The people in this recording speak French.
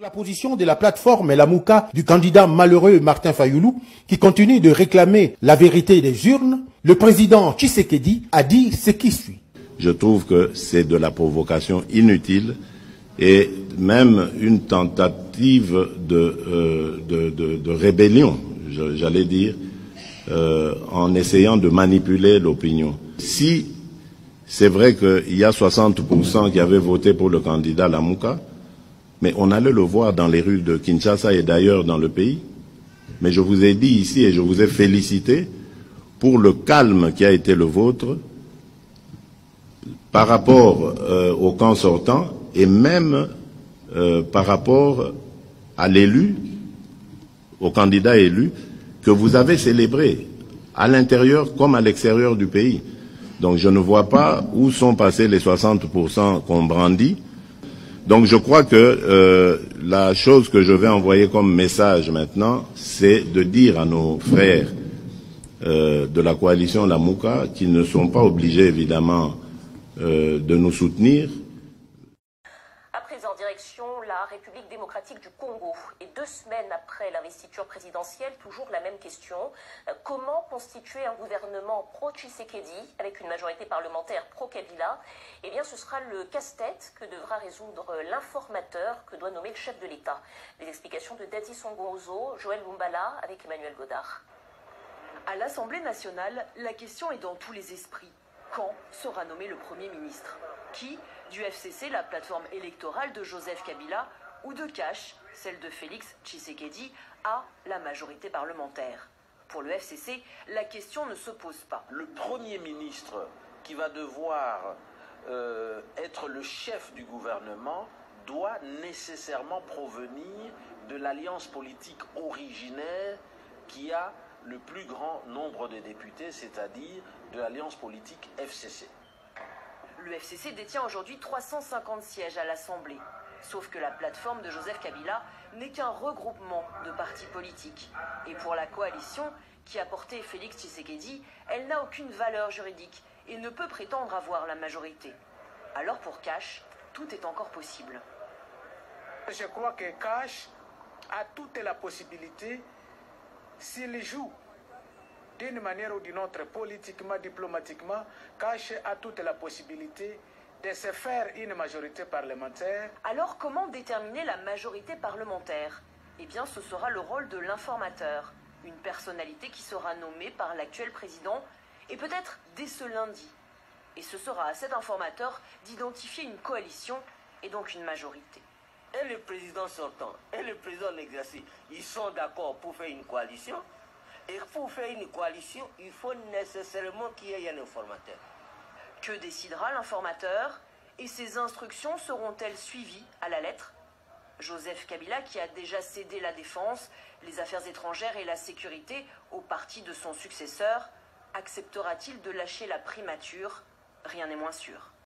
La position de la plateforme Lamuka du candidat malheureux Martin Fayoulou, qui continue de réclamer la vérité des urnes, le président Tshisekedi a dit ce qui suit. Je trouve que c'est de la provocation inutile et même une tentative de rébellion, j'allais dire, en essayant de manipuler l'opinion. Si c'est vrai qu'il y a 60% qui avaient voté pour le candidat Lamuka, mais on allait le voir dans les rues de Kinshasa et d'ailleurs dans le pays. Mais je vous ai dit ici et je vous ai félicité pour le calme qui a été le vôtre par rapport au camp sortant et même par rapport à l'élu, au candidat élu, que vous avez célébré à l'intérieur comme à l'extérieur du pays. Donc je ne vois pas où sont passés les 60% qu'on brandit. Donc je crois que la chose que je vais envoyer comme message maintenant, c'est de dire à nos frères de la coalition Lamuka, qui ne sont pas obligés évidemment de nous soutenir. À présent, direction la République démocratique du Congo. Et 2 semaines après l'investiture présidentielle, toujours la même question. Comment constituer un gouvernement pro-Tshisekedi avec une majorité parlementaire pro-Kabila? Eh bien, ce sera le casse-tête que devra résoudre l'informateur que doit nommer le chef de l'État. Les explications de Dadi Songozo, Joël Lumbala avec Emmanuel Godard. À l'Assemblée nationale, la question est dans tous les esprits. Quand sera nommé le Premier ministre? Qui? Du FCC, la plateforme électorale de Joseph Kabila, ou de Cash, celle de Félix Tshisekedi, a la majorité parlementaire. Pour le FCC, la question ne se pose pas. Le Premier ministre qui va devoir être le chef du gouvernement doit nécessairement provenir de l'alliance politique originaire qui a le plus grand nombre de députés, c'est-à-dire de l'alliance politique FCC. Le FCC détient aujourd'hui 350 sièges à l'Assemblée. Sauf que la plateforme de Joseph Kabila n'est qu'un regroupement de partis politiques. Et pour la coalition qui a porté Félix Tshisekedi, elle n'a aucune valeur juridique et ne peut prétendre avoir la majorité. Alors pour Cash, tout est encore possible. Je crois que Cash a toute la possibilité, s'il joue d'une manière ou d'une autre, politiquement, diplomatiquement, Cash a toute la possibilité de se faire une majorité parlementaire. Alors comment déterminer la majorité parlementaire? Eh bien ce sera le rôle de l'informateur, une personnalité qui sera nommée par l'actuel président et peut-être dès ce lundi. Et ce sera à cet informateur d'identifier une coalition et donc une majorité. Et le président sortant et le président en exercice, ils sont d'accord pour faire une coalition. Et pour faire une coalition, il faut nécessairement qu'il y ait un informateur. Que décidera l'informateur? Et ses instructions seront-elles suivies à la lettre? Joseph Kabila, qui a déjà cédé la défense, les affaires étrangères et la sécurité au parti de son successeur, acceptera-t-il de lâcher la primature? Rien n'est moins sûr.